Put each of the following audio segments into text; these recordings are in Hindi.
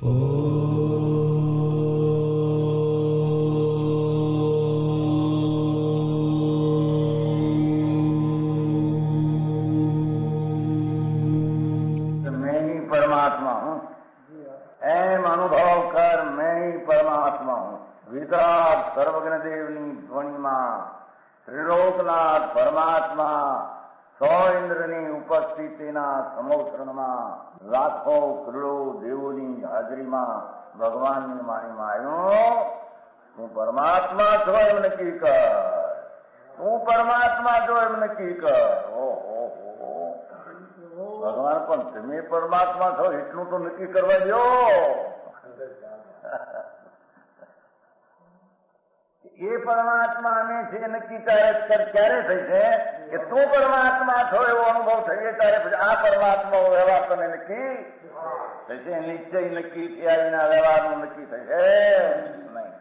परमात्मा हूँ, एम अनुभव कर मैं ही परमात्मा हूँ। वितराग सर्वज्ञ देवनी ध्वनिमा त्रिलोकनाथ परमात्मा सौ इंद्રની ઉપસ્થિતિના સમોત્સવમાં લાખો કરોડો દેવોની હાજરીમાં ભગવાનની વાણીમાં આવ્યો, તું પરમાત્મા છો એમ નક્કી કર, તું પરમાત્મા છો એમ નક્કી કર. ભગવાન પણ તમે પરમાત્મા છો એટલું તો નક્કી કરવા દો. એ પરમાત્મા અમે છે નક્કી ક્યારે થઈ છે કે તું પરમાત્મા છો એવો અનુભવ થઈએ ત્યારે પછી આ પરમાત્મા વ્યવહાર તમે નક્કી થશે. નિશ્ચય નક્કી થયા વિના વ્યવહારનું નક્કી થશે નહીં.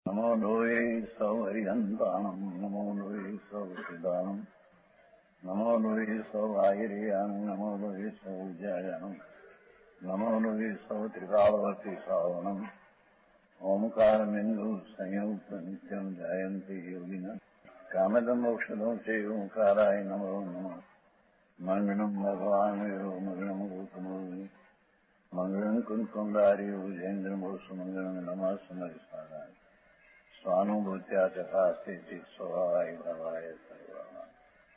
નમો લોહે સૌ હરિહંતાણમ, નમો લોહે સૌ સિદ્ધાણમ, નમો લોહે સૌ આયર્યાણમ, નમો લોહે સૌ જયાણમ, નમો લોહે સૌ ત્રિકાળવતી શ્રાવણમ. ઓમકાર બિંદુ સંયુક્ત નિત્યમ જાયંતિ યોગિના કામદમ ઔષધો છે ઓંકારાય નમો નમઃ. મંગળમ ભગવાન મંગળમ ગૌતમોની મંગળમ કુંકુંડાર્યો જૈન્દ્રમો સુમંગળમ નમઃ સમરિસારાય સ્વાનુભૂત્યા ચકાસ્તે સ્વભાવાય ભવાય સર્વા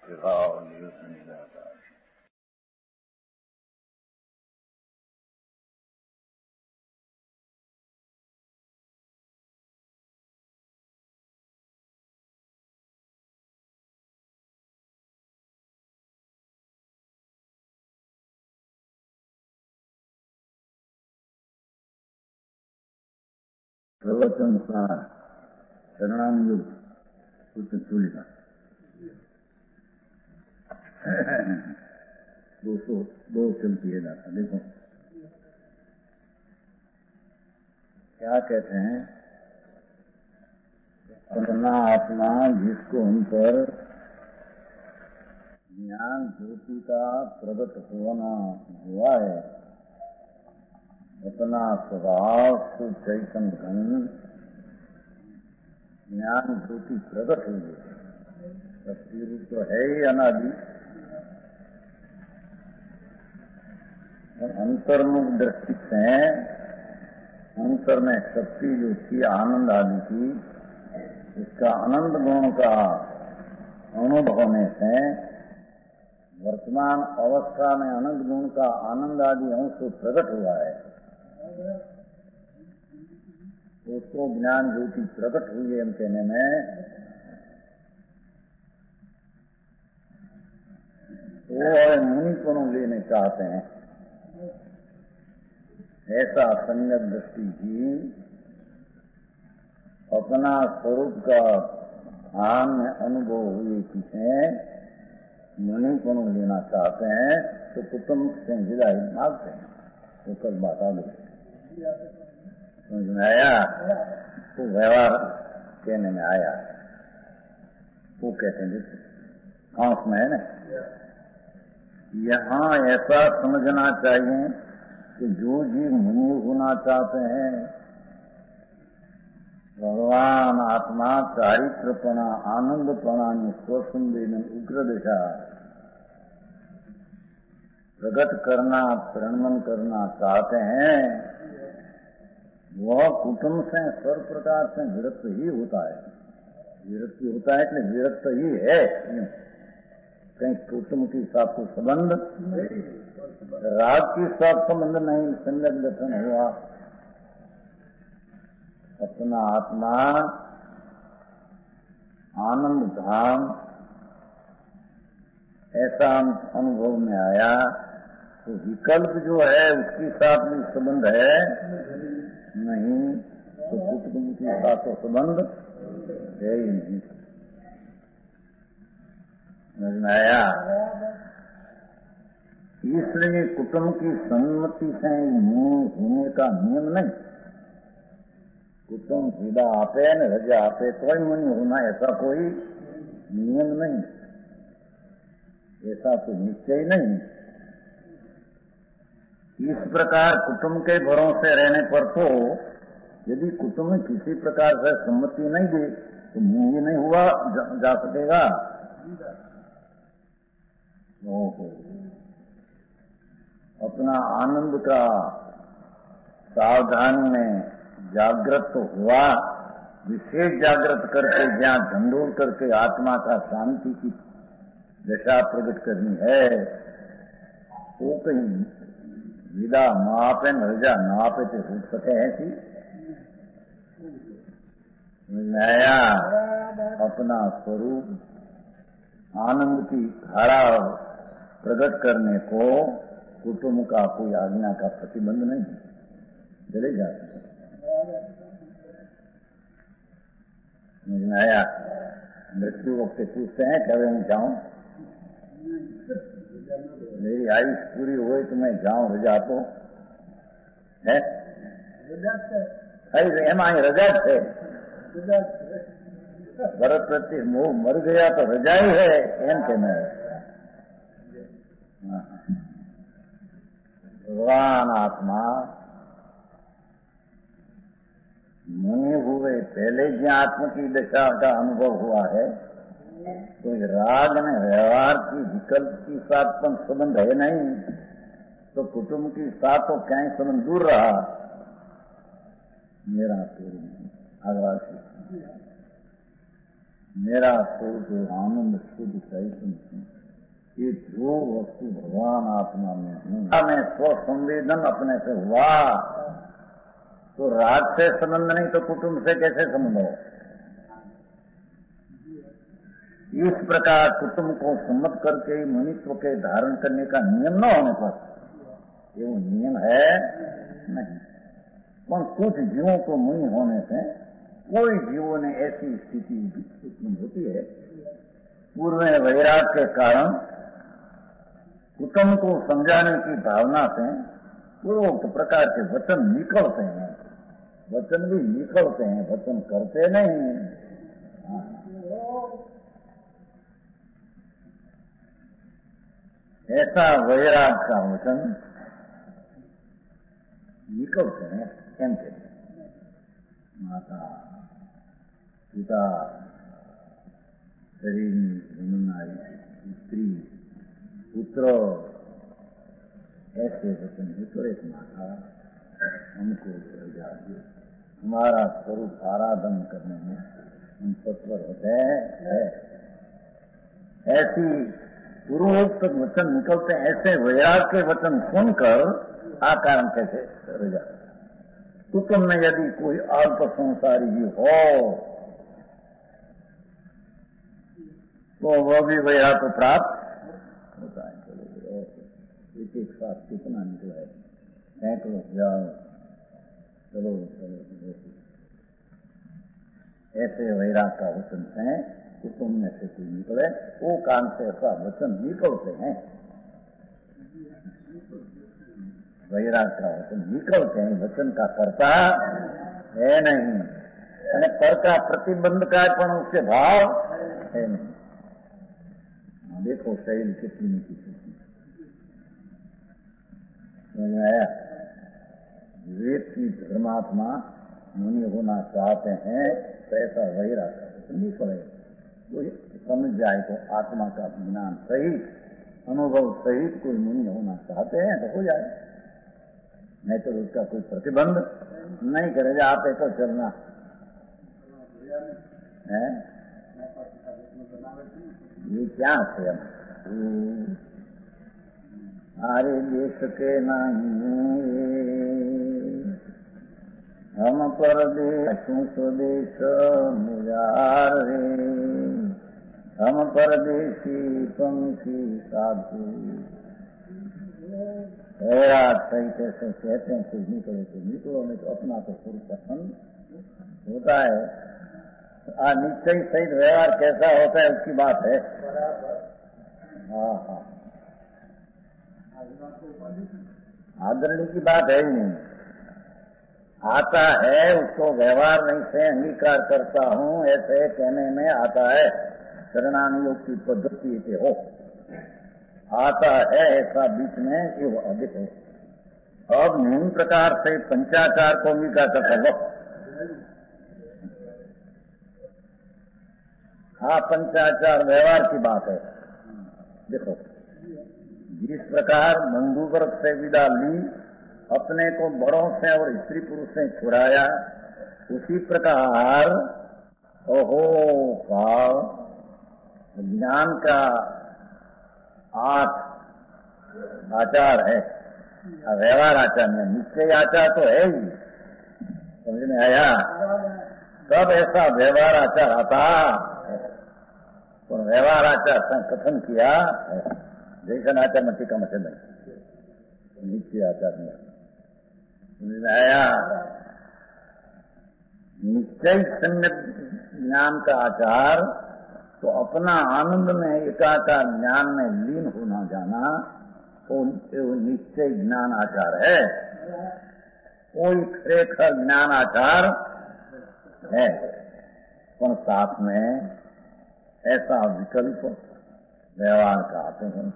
વિભાવ નિયુત નિરાકાર. प्रवचन सार शरणानुयुग सूत्र चूलिका 202 चलती है दाता. देखो क्या कहते हैं, अपना आत्मा जिसको हम पर ज्ञान ज्योति का प्रकट होना हुआ है, अपना स्वभाव शुद्ध चैतन्य घन ज्ञान ज्योति प्रकट हुई है. शक्ति रूप तो है ही अनादि, अंतर्मुख दृष्टि से अंतर में शक्ति जो थी आनंद आदि की, इसका आनंद गुण का अनुभव होने से वर्तमान अवस्था में अनंत गुण का आनंद आदि अंश प्रकट हुआ है. उसको ज्ञान ज्योति प्रकट हुई है कहने में वो मुनि को लेने चाहते हैं. ऐसा संगत दृष्टि की अपना स्वरूप का ध्यान में अनुभव हुए पीछे मुनि को लेना चाहते हैं तो कुटुंब से हिदायत मांगते हैं. वो कल बात आ गई समझ में आया. वो व्यवहार कहने में आया, वो कहते हैं आंख में है ना. यहाँ ऐसा समझना चाहिए कि जो जीव मुनि होना चाहते हैं, भगवान आत्मा चारित्रपणा आनंदपणा स्वसंवेदन उग्र दिशा प्रकट करना प्रणमन करना चाहते हैं, वह कुटुंब से सर्व प्रकार से विरक्त ही होता है. विरक्त होता है कि विरक्त ही है. कहीं कुटुंब के साथ तो संबंध, राग के साथ संबंध नहीं, संगत गठन हुआ. अपना आत्मा आनंद धाम ऐसा अनुभव में आया तो विकल्प जो है उसके साथ भी संबंध है नहीं, तो कुटुंब के साथ तो संबंध है ही नहीं. समझ में आया. इसलिए कुटुंब की सम्मति से होने का नियम नहीं. कुटुंब सीधा आपे न रजा आपे तो ही मुनि होना ऐसा कोई नियम नहीं. ऐसा तो निश्चय नहीं। इस प्रकार कुटुंब के भरोसे रहने पर तो यदि कुटुंब में किसी प्रकार से सम्मति नहीं दी तो मुंह ही नहीं हुआ जा सकेगा। अपना आनंद का सावधानी में जागृत तो हुआ, विशेष जागृत करके ज्ञान झंडोर करके आत्मा का शांति की दशा प्रकट करनी है। वो कहीं विदा मापे न रजा नापे तो हो सके ऐसी नया अपना स्वरूप आनंद की धारा प्रकट करने को कुटुंब का कोई आज्ञा का प्रतिबंध नहीं, चले जाते नया। मृत्यु वक्त पूछते हैं कभी मैं जाऊं, मेरी आयुष पूरी हुई तो मैं जाऊं रजा तो है एम रजा थे भरत प्रति मोह मर गया तो रजा ही है एम के मैं भगवान आत्मा मुनि हुए पहले ही आत्मा की दशा का अनुभव हुआ है। कोई राग ने व्यवहार की विकल्प की साथ पर संबंध है नहीं, तो कुटुंब की साथ तो क्या संबंध दूर रहा। मेरा आवासी मेरा स्वरूप आनंद शुद्ध चैतन्य ये जो वस्तु भगवान आत्मा में हूँ मैं स्व संवेदन अपने से हुआ तो राग से संबंध नहीं तो कुटुंब से कैसे संबंध हो। इस प्रकार कुटुंब को सम्मत करके मुनित्व के धारण करने का नियम न होने पर ये नियम है नहीं। पर कुछ जीवों को मुनि होने से कोई जीवों ने ऐसी स्थिति उत्पन्न होती है पूर्व में वैराग के कारण कुटुंब को समझाने की भावना से पूर्वोक्त प्रकार के वचन निकलते हैं, वचन भी निकलते हैं, वचन करते नहीं। ऐसा वैराग का वचन निकलते हैं कैसे माता पिता शरीर स्त्री पुत्र ऐसे वचन निकले माता हमको हमारा स्वरूप आराधन करने में हम तत्पर होते हैं। ऐसी पूर्वोक्त वचन निकलते ऐसे वैराग के वचन सुनकर आकारण कैसे रह जाता। कुटुंब में यदि कोई अल्प संसारी भी हो तो वह भी वैराग को प्राप्त होता है। चलो एक साथ कितना निकला है, सैकड़ों हजार, चलो चलो ऐसे वैराग का वचन है। कुटुंब में से कोई निकले वो कान से ऐसा वचन निकलते हैं, वैराग का वचन निकलते हैं। वचन का कर्ता है नहीं, અને कर्ता प्रतिबंध का पण उसके भाव है नहीं। देखो शैल कितनी नीति आया। विवेक की धर्मात्मा मुनि होना चाहते हैं तो ऐसा वैराग का वचन निकले, कोई समझ जाए तो आत्मा का ज्ञान सहित अनुभव सहित कोई मुनि होना चाहते हैं तो हो जाए, नहीं तो उसका कोई प्रतिबंध नहीं करेगा। आप तो चलना है ये क्या है हमारे देश के नहीं हम परदेश स्वदेश मुरार रे हम परदेशी पंखी साधु। वैराग सही कैसे कहते हैं कुछ निकले तो निकलो, नहीं तो अपना तो स्वरूप पसंद होता है। निश्चय सहित व्यवहार कैसा होता है उसकी बात है। हाँ हाँ आदरणीय की बात है ही नहीं। आता है उसको व्यवहार नहीं से अंगीकार करता हूँ ऐसे कहने में आता है। शरणानुयोग की पद्धति हो आता है ऐसा बीच में ये वो अधिक है। अब निम्न प्रकार से पंचाचार को भी का कर लो। हाँ, पंचाचार व्यवहार की बात है। देखो, जिस प्रकार बंधु वर्ग से विदा ली, अपने को बड़ों से और स्त्री पुरुष से छुड़ाया, उसी प्रकार ओहो काल ज्ञान का 8 आचार है। व्यवहार आचार में निश्चय आचार तो है ही, समझ में आया? तब ऐसा व्यवहार आचार आता, तो व्यवहार आचार कथन किया जैसन आचार में टीका में निश्चय आचार में समझ में आया? निश्चय सम्यक ज्ञान का आचार तो अपना आनंद में एकाकार ज्ञान में लीन होना जाना, वो निश्चय ज्ञान आचार है। कोई खरेखर ज्ञान आचार है, पर साथ में ऐसा विकल्प व्यवहार का आते हैं।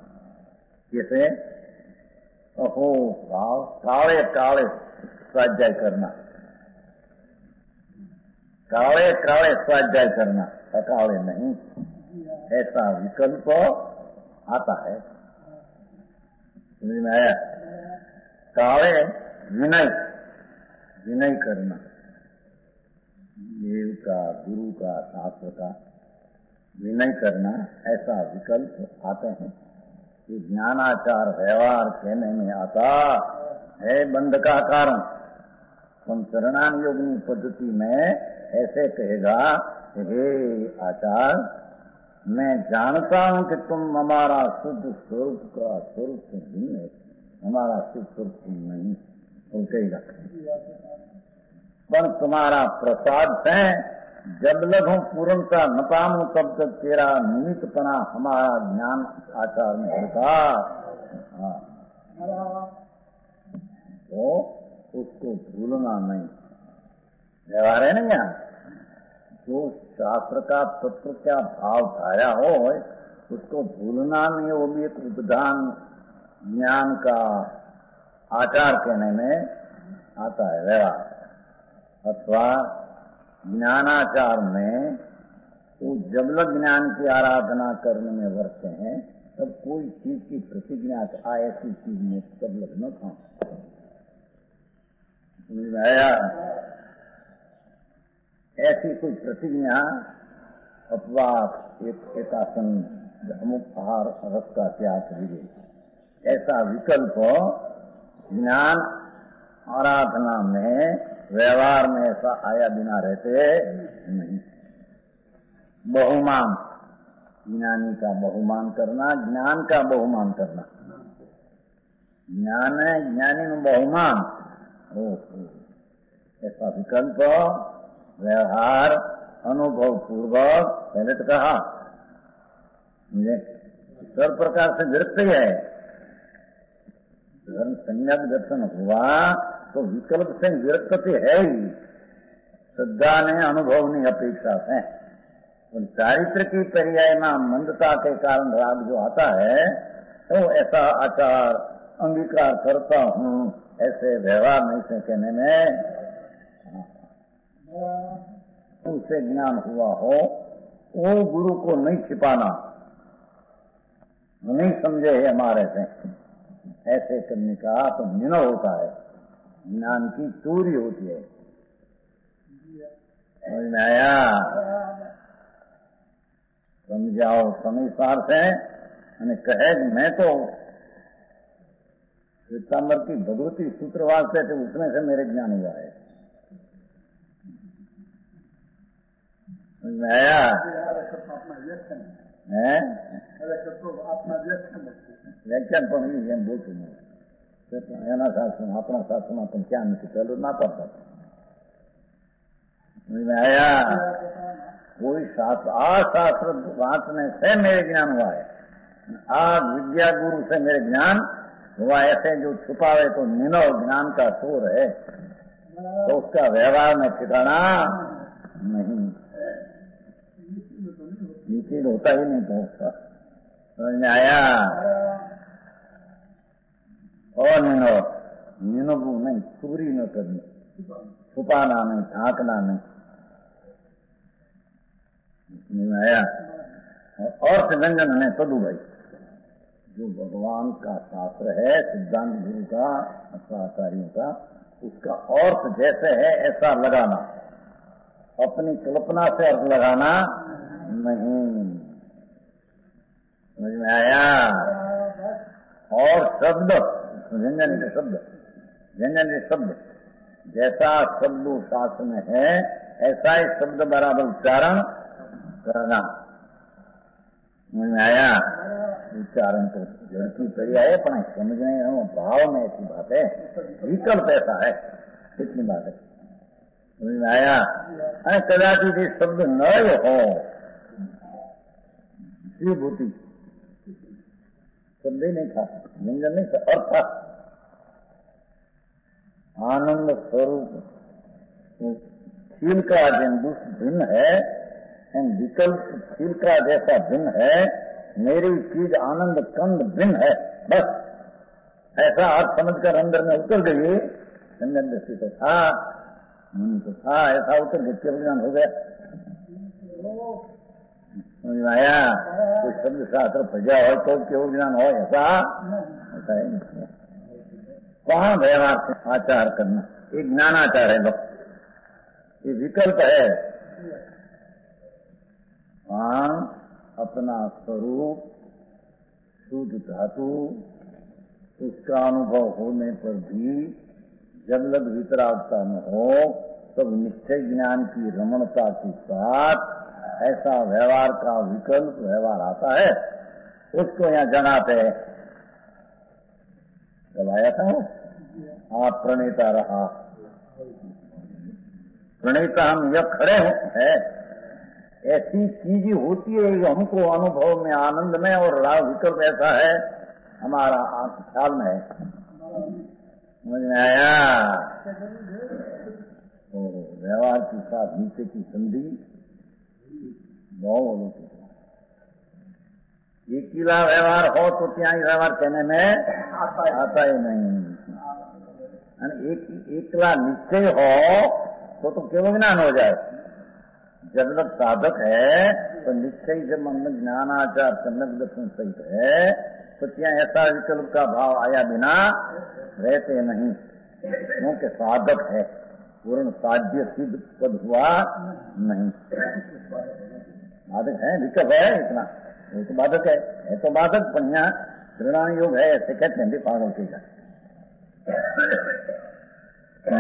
जैसे अहो काले काले स्वाध्याय करना, काले काले स्वाध्याय करना, अकाले नहीं, ऐसा विकल्प आता है। समझ में आया? काले विनय, विनय करना, देव का, गुरु का, शास्त्र का विनय करना, ऐसा विकल्प आते हैं। ये ज्ञानाचार व्यवहार कहने में आता है बंध का कारण। हम शरणान योगिनी पद्धति में ऐसे कहेगा, हे आचार, मैं जानता हूं कि तुम हमारा शुद्ध स्वरूप का स्वरूप से भिन्न है, हमारा शुद्ध स्वरूप नहीं, वो कहेगा। पर तुम्हारा प्रसाद है, जब लगो पूर्णता न पाऊं तब तक तेरा निमित्तपना हमारा ज्ञान आचार में होता। तो उसको भूलना नहीं, व्यवहार है नहीं। यहाँ जो शास्त्र का तत्व क्या भाव छाया हो उसको भूलना नहीं, वो भी एक उपदान ज्ञान का आचार कहने में आता है व्यवहार। अथवा ज्ञानाचार में वो जबलक ज्ञान की आराधना करने में वर्ते हैं, तब कोई चीज की प्रतिज्ञा आए, ऐसी चीज में जबलक न खाओ। समझ में आया? ऐसी कोई प्रतिज्ञा, अपवास, एक आसन, अमुक आहार रस का त्याग करिए, ऐसा विकल्प ज्ञान आराधना में व्यवहार में ऐसा आया बिना रहते नहीं। बहुमान, ज्ञानी का बहुमान करना, ज्ञान का बहुमान करना, ज्ञान है ज्ञानी में बहुमान, ऐसा विकल्प व्यवहार अनुभव पूर्वक पहले तो कहा मुझे सर्व प्रकार से विरक्त ही है। धर्म संज्ञक दर्शन हुआ तो विकल्प से विरक्त है ही, श्रद्धा ने अनुभव नहीं अपेक्षा है। और चारित्र की पर्याय में मंदता के कारण राग जो आता है, तो ऐसा आचार अंगीकार करता हूँ, ऐसे व्यवहार नहीं से कहने में उसे ज्ञान हुआ हो, वो गुरु को नहीं छिपाना, नहीं समझे है हमारे से, ऐसे करने का तो निनव होता है, ज्ञान की चोरी होती है। समझ में आया? समझाओ समीसार से कहे मैं तो श्वेतांबर की भगवती सूत्रवाद से थे, उसमें से मेरे ज्ञान हुआ है। समझ में आया? व्याख्यान પણ એમ બોલતું નહીં, એના શાસ્ત્રમાં આપણા શાસ્ત્રમાં પણ ક્યાં નથી, પેલું ના પડતા। समझ में आया? कोई शास्त्र, आ शास्त्र वांचने से मेरे ज्ञान हुआ है, आज विद्या गुरु से मेरे ज्ञान हुआ, ऐसे जो छुपावे तो निनव ज्ञान का चोर है, तो उसका व्यवहार में ठिकाना नहीं, नीति होता ही नहीं तो उसका। समझ में आया? और निनोबू नहीं, चोरी न करनी, छुपाना नहीं, ढांकना नहीं। आया और व्यंजन है तदु भाई, जो भगवान का शास्त्र है, सिद्धांत गुरु का, आचार्यों का, उसका अर्थ जैसे है ऐसा लगाना, अपनी कल्पना से अर्थ लगाना नहीं। समझ में आया? और शब्द, व्यंजन के शब्द, व्यंजन के शब्द, जैसा शब्द शास्त्र में है ऐसा ही शब्द बराबर उच्चारण करना। समझ में आया? उच्चारण तो जड़ की क्रिया है, पण समझने भाव में ऐसी बात है, विकल्प ऐसा है, इतनी बात है। समझ में आया? कदाचित ये शब्द न हो, श्रीभूति शब्द ही नहीं था, व्यंजन नहीं था, अर्थ था। आनंद स्वरूप खील का भिन्न है, विकल्प खील का जैसा भिन्न है, मेरी चीज आनंद कंद भिन्न है, बस ऐसा अर्थ समझकर अंदर में उतर गई। संजन दृष्टि तो था, मन तो था, ऐसा उतर के केवल ज्ञान हो गया। समझ में आया? कोई शब्द शास्त्र प्रजा हो तो केवल ज्ञान हो, ऐसा है नहीं। वहां व्यवहार से आचार करना, ये ज्ञानाचार है, बस ये विकल्प है। वहां अपना स्वरूप शुद्ध धातु, उसका अनुभव होने पर भी जब लग वितरागता न हो, तब निश्चय ज्ञान की रमणता के साथ ऐसा व्यवहार का विकल्प व्यवहार आता है, उसको यहाँ जनाते हैं। कल आया था आप प्रणेता रहा, प्रणेता हम यह खड़े है, ऐसी चीज होती है हमको अनुभव में, आनंद में, और राग विकल्प ऐसा है हमारा ख्याल में है। समझ में आया? तो व्यवहार के साथ नीचे की संधि बहुत एकीला व्यवहार हो तो त्या व्यवहार कहने में आता ही नहीं। एकला निश्चय हो तो केवल ज्ञान हो जाए। जब तक साधक है तो निश्चय जब मन ज्ञानाचार सम्यक दर्शन सहित है तो क्या ऐसा विकल्प का भाव आया बिना रहते नहीं, क्योंकि साधक है, पूर्ण साध्य सिद्ध पद हुआ नहीं। बाधक है, विकल्प है इतना, वो तो बाधक है तो बाधक, पर यहाँ त्रिणाम योग है, ऐसे कहते हैं पागल के।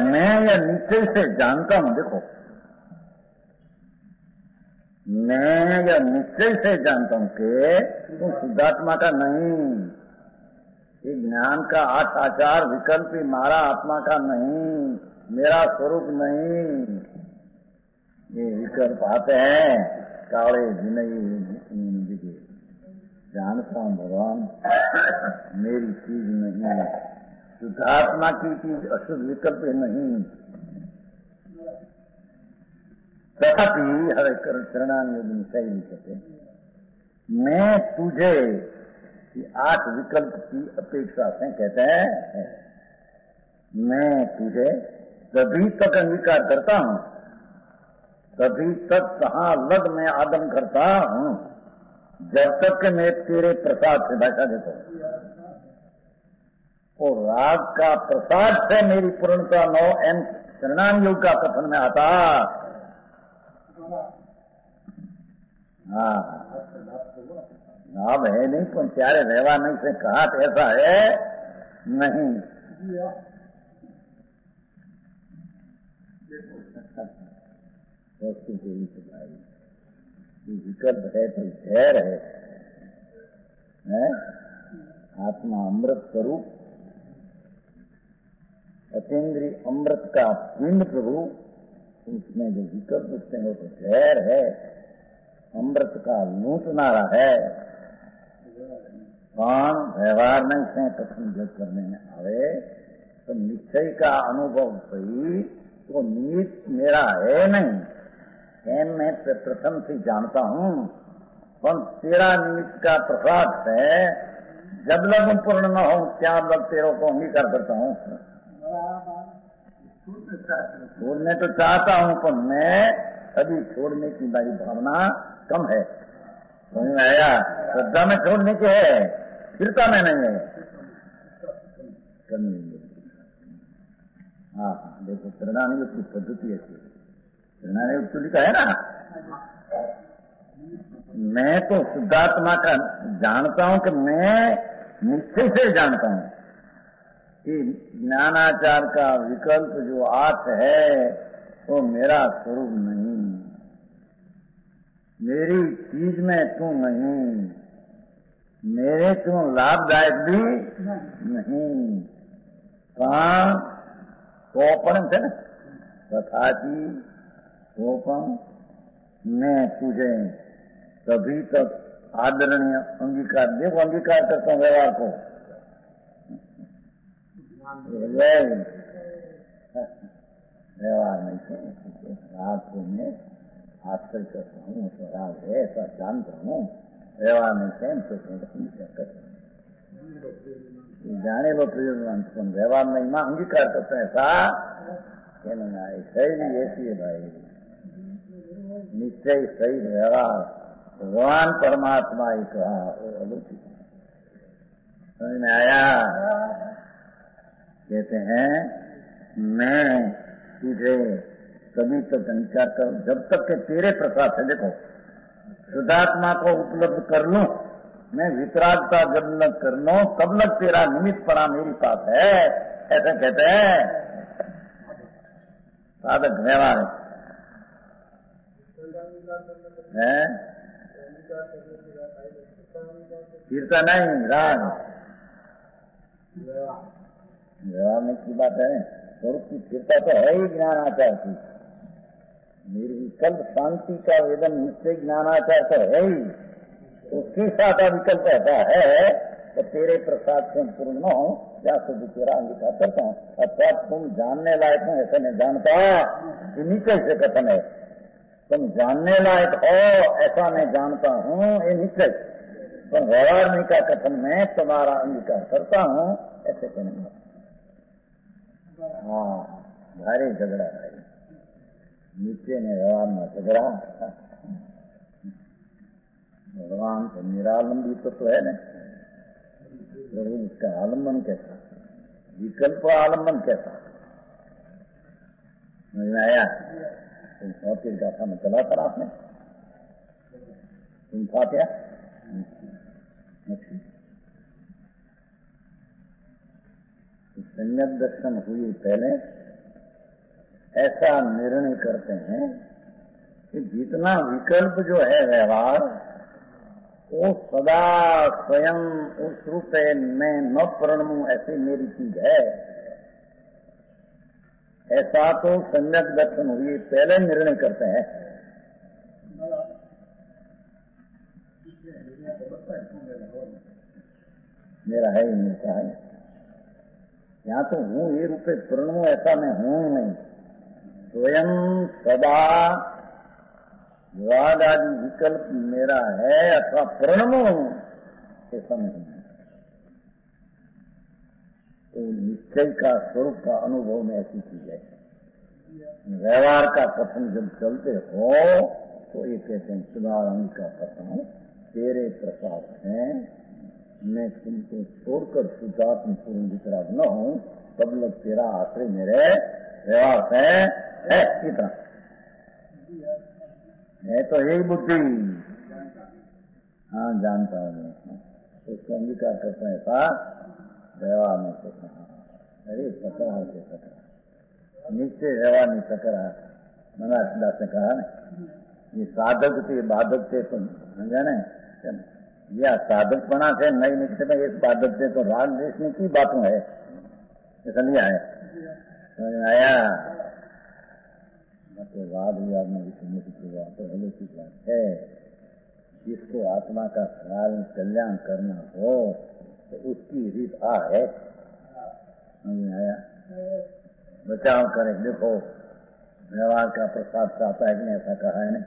मैं या निश्चय से जानता हूं, देखो मैं या निश्चय से जानता हूं कि तुम शुद्धात्मा का नहीं, ये ज्ञान का आठ आचार विकल्प मारा आत्मा का नहीं, मेरा स्वरूप नहीं। ये विकल्प आते हैं काले जिनई, जानता हूं भगवान मेरी चीज नहीं, शुद्धात्मा की चीज अशुद्ध विकल्प नहीं। तथापि हरे चरणानुयोगी सही कहते, मैं तुझे आठ विकल्प की अपेक्षा से कहते हैं, मैं तुझे तभी तक अंगीकार करता हूं, तभी तक कहाँ लग मैं आदम करता हूं, जब तक कि मैं तेरे प्रसाद से भाषा देता हूं। और राग का प्रसाद से मेरी पूर्णता नो एन चरणान योग का कथन में आता। हाँ, लाभ है नहीं, पर प्यारे व्यवहार नहीं से कहा तो ऐसा है नहीं। वस्तु को ही सुनाई विकल्प है तो जहर है? आत्मा अमृत स्वरूप, अतीन्द्रिय अमृत का पिंड प्रभु, उसमें जो विकल्प उठते हैं वो तो जहर है, अमृत का लूटनारा है। कौन व्यवहार नहीं से कथन जब करने में आवे तो निश्चय का अनुभव सही तो निमित्त मेरा है नहीं, मैं प्रथम से जानता हूं, पर तेरा निमित्त का प्रसाद है जब लग पूर्ण न हो क्या लग तेरों को अंगीकार करता हूँ। छोड़ने तो चाहता हूँ पर मैं अभी छोड़ने की मेरी भावना कम है। समझ में आया? श्रद्धा में छोड़ने की है, स्थिरता में नहीं है। हाँ देखो प्रणा की पद्धति ऐसी, प्रणा तो लिखा है ना, मैं तो शुद्धात्मा का जानता हूं कि मैं निश्चय से जानता हूं कि ज्ञानाचार का विकल्प जो आठ है वो मेरा स्वरूप नहीं, मेरी चीज में तू नहीं, मेरे तू लाभदायक भी नहीं। कहाँ सोपन थे ना, तथापि सोपन मैं तुझे तभी तक आदरणीय अंगीकार, देखो अंगीकार करता हूँ व्यवहार को, व्यवहार नहीं से रात को मैं आश्चर्य करता हूँ, राग है ऐसा जानता हूँ, व्यवहार नहीं से जाने वो प्रयोजन व्यवहार नहीं मां अंगीकार करते हैं ऐसा शैली ऐसी है भाई, निश्चय सही व्यवहार भगवान परमात्मा ही कहा वो अलौकिक। समझ में आया? कहते हैं मैं तुझे तभी तक अंगीकार करूं जब तक के तेरे प्रसाद से, देखो शुद्धात्मा को उपलब्ध कर लूं, मैं वितरागता जब न कर लूं तब तक तेरा निमित्त पड़ा मेरी पास है, ऐसा कहते हैं साधक व्यवहार है। कीर्तन नहीं राग व्यवहार में की बात है, स्वरूप की स्थिरता तो है ही ज्ञानाचार की, निर्विकल्प शांति का वेदन निश्चय ज्ञानाचार तो है ही, उसके साथ विकल्प होता है तो तेरे प्रसाद से पूर्ण न हो या शुद्ध तेरा अंगीकार करता हूँ, अर्थात तुम जानने लायक हो ऐसा नहीं जानता, ये नीचे से कथन है, तुम जानने लायक हो ऐसा मैं जानता हूँ ये निश्चय, तुम व्यवहार नहीं का कथन में तुम्हारा अंगीकार करता हूँ ऐसे कहने। हाँ भारी झगड़ा भाई, नीचे ने व्यवहार में झगड़ा, भगवान तो निरालंबी तो है न, प्रभु उसका आलम्बन कैसा, विकल्प आलम्बन कैसा। समझ में आया? तुम सौती गाथा में चला था आपने, तुम था क्या? सम्यक दर्शन हुई पहले ऐसा निर्णय करते हैं कि जितना विकल्प जो है व्यवहार वो सदा स्वयं उस रूप में न प्रणमू ऐसी मेरी चीज है, ऐसा तो सम्यक दर्शन हुई पहले निर्णय करते हैं। मेरा है ही मिलता है, यहाँ तो हूँ ये रूपे प्रणमू ऐसा मैं हूँ नहीं, स्वयं सदा वाद आदि विकल्प मेरा है अथवा प्रणमो ऐसा नहीं, तो निश्चय का स्वरूप का अनुभव में ऐसी चीज है। व्यवहार का कथन जब चलते हो तो ये कहते हैं सुधारंग का कथन तेरे प्रसाद है, मैं तुमको छोड़कर शुद्धात्म पूर्ण वितराग न हूं तब लग तेरा आश्रय मेरे व्यवहार है इतना है, तो यही बुद्धि। हाँ जानता हूँ मैं, उसको अंगीकार करता है ऐसा व्यवहार में सकता, अरे सकरा से सकरा नीचे व्यवहार नहीं सकरा, मना से कहा ना ये साधक थे बाधक थे, तुम समझा ना, या साधक बना थे नहीं निकलते इस बाधक थे तो राग देशने की बातों है, ऐसा नहीं आया। समझ में आया? तो वाद विवाद में विषय की बात तो अलौकिक बात है, जिसको आत्मा का कल्याण करना हो तो उसकी रीत आ है। समझ में आया? बचाव करें, देखो व्यवहार का प्रसाद चाहता है कि नहीं, ऐसा कहा है ना,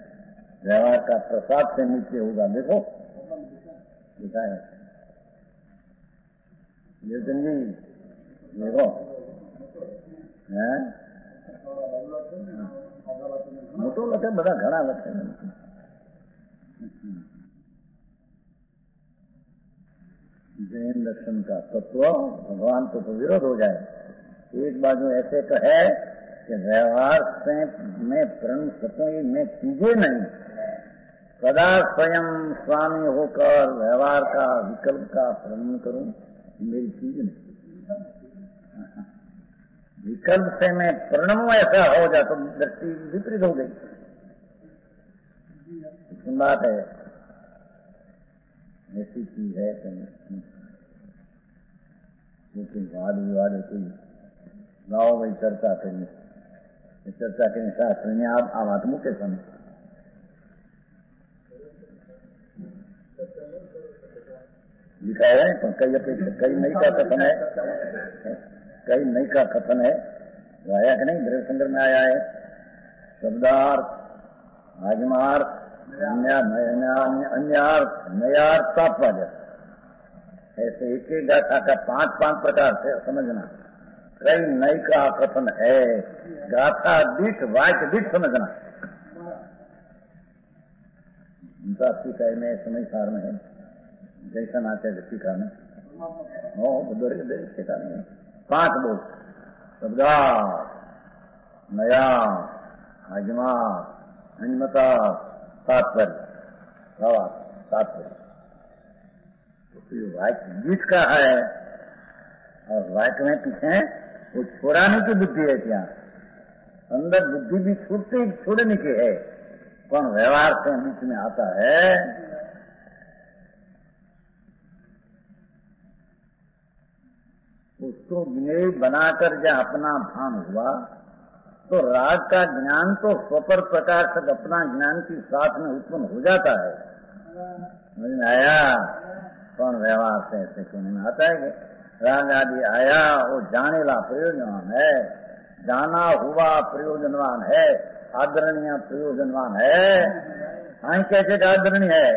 व्यवहार का प्रसाद से नीचे होगा, देखो लिखा है निर्जन जी देखो है मोटो लखे बड़ा घना लखे जैन दर्शन का तत्व भगवान को तो विरोध हो जाए। एक बाजू ऐसे तो है कि व्यवहार से मैं प्रण सकूं, मैं चीजें नहीं, सदा स्वयं स्वामी होकर व्यवहार का विकल्प का प्रणन करूं, मेरी चीज नहीं। विकल्प से मैं प्रणम ऐसा हो जाए तो दृष्टि विपरीत हो गई। बात है ऐसी चीज है लेकिन वाद विवाद कोई गाँव में चर्चा करनी शास्त्र में आप आवाज मुख्य समय लिखा है तो कई नई का कथन है, कई नई का कथन है वो आया कि नहीं द्रव्य संग्रह में आया है। शब्दार्थ आगमार्थ अन्यार्थ नयार्थ तात्पर्य ऐसे एक एक गाथा का 5-5 प्रकार से समझना। कई नई का कथन है गाथा दीठ वाक्य दीठ समझना। उनका टीका में समय सार में है जैसा नाते टीका में टीका में 5 बोल शब्दा नया आगमा अन्यता तात्पर्य वाक्य गीत का है और वाक्य में पीछे वो छोड़ाने की बुद्धि है। क्या अंदर बुद्धि भी छोड़ने की है कौन व्यवहार से बीच में आता है। उसको ज्ञेय बनाकर जब अपना भान हुआ तो राग का ज्ञान तो स्वपर प्रकार से अपना ज्ञान के साथ में उत्पन्न हो जाता है। समझ में आया कौन व्यवहार से ऐसे क्यों नहीं आता है कि राग आदि आया वो जाने ला प्रयोजनवान है, जाना हुआ प्रयोजनवान है, आदरणीय प्रयोजनवान है। हाँ कैसे का आदरणीय है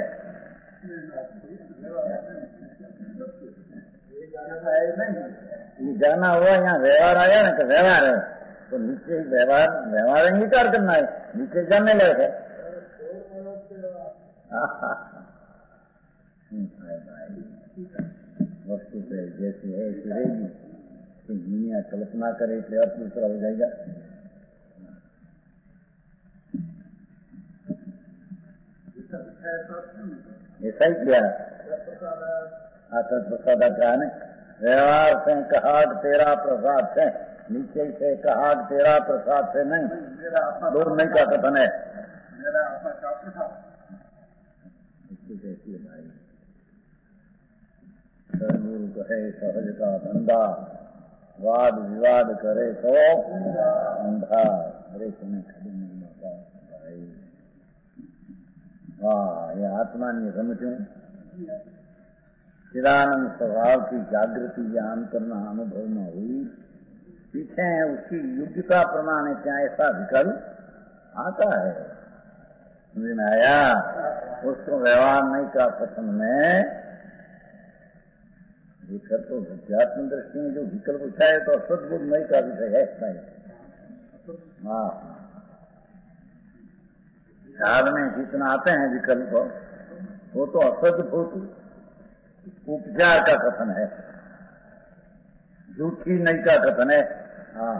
जाना हुआ यहाँ व्यवहार आया ना तो व्यवहार है तो नीचे व्यवहार अंगीकार करना है, नीचे जानने लायक है। वस्तु पे जैसी है ऐसी रहेगी, दुनिया कल्पना करे इसलिए अर्थ दूसरा हो जाएगा। ऐसा ही किया प्रसाद व्यवहार से कहा तेरा प्रसाद से, नीचे से कहा तेरा प्रसाद से नहीं, दो नहीं का कथन है। भाई सदगुरु कहे सहज का धंधा, वाद विवाद करे तो अंधा। अरे तुम्हें खड़ी नहीं होता भाई। वाह ये आत्मा नहीं समझू चिदानंद स्वभाव की जागृति ज्ञान करना अनुभव में हुई, पीछे उसकी योग्यता प्रमाण क्या ऐसा विकल्प आता है। समझ में आया? उसको व्यवहार नहीं का पसंद में विकल्प तो अध्यात्म दृष्टि में जो विकल्प उठाए तो असदबुद्ध नहीं का विषय है। हाँ ख्याल में जितना आते हैं विकल्प वो तो असदभूत उपचार का कथन है, झूठी नहीं का कथन है। हाँ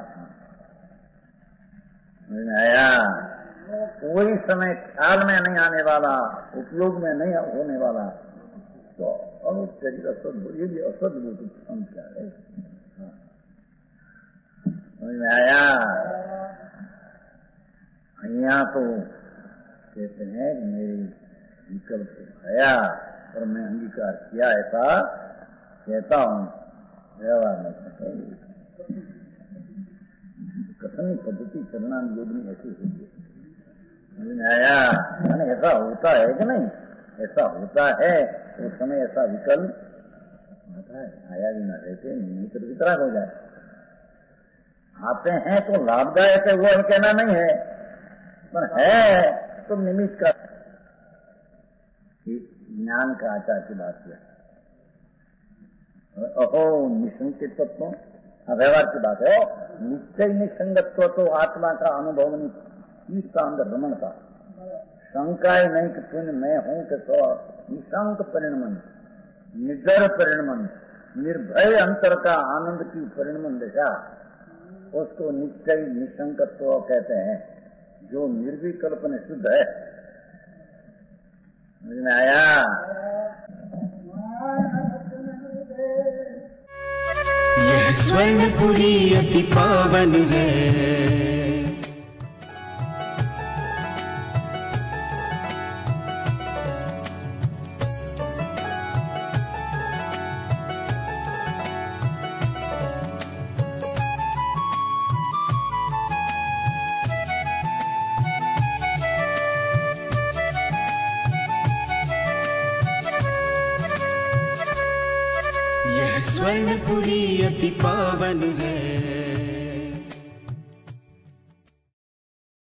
आया कोई समय ख्याल में नहीं आने वाला, उपयोग में नहीं होने वाला तो अनुपचारिक असद, ये भी असदभूत संख्या है। समझ में आया? यहाँ तो कहते हैं मेरी विकल्प आया और मैं अंगीकार किया, ऐसा कहता हूँ। व्यवहार में कथन पद्धति चलना योग में ऐसी होती है। समझ में आया? ऐसा होता है कि नहीं? ऐसा होता है उस समय ऐसा विकल्प आता है। आया भी ना रहते नहीं तो वितराग हो जाए। आते हैं तो लाभदायक है वो कहना नहीं है, पर है तो निमित्त का ज्ञान का आचार की बात है। अहो निसंकित तत्व, व्यवहार की बात है। निश्चय निसंगत्व तो आत्मा का अनुभव नहीं, इसका अंदर रमणता, शंका ही नहीं कि तुम मैं हूं कि तो निशंक परिणमन, निर्जर परिणमन, निर्भय अंतर का आनंद की परिणमन दशा, उसको निश्चय निसंकत्व कहते हैं, जो निर्विकल्प ने शुद्ध है। समझ में आया? यह स्वर्णपुरी अति पावन है, यह स्वर्णपुरी अति पावन है।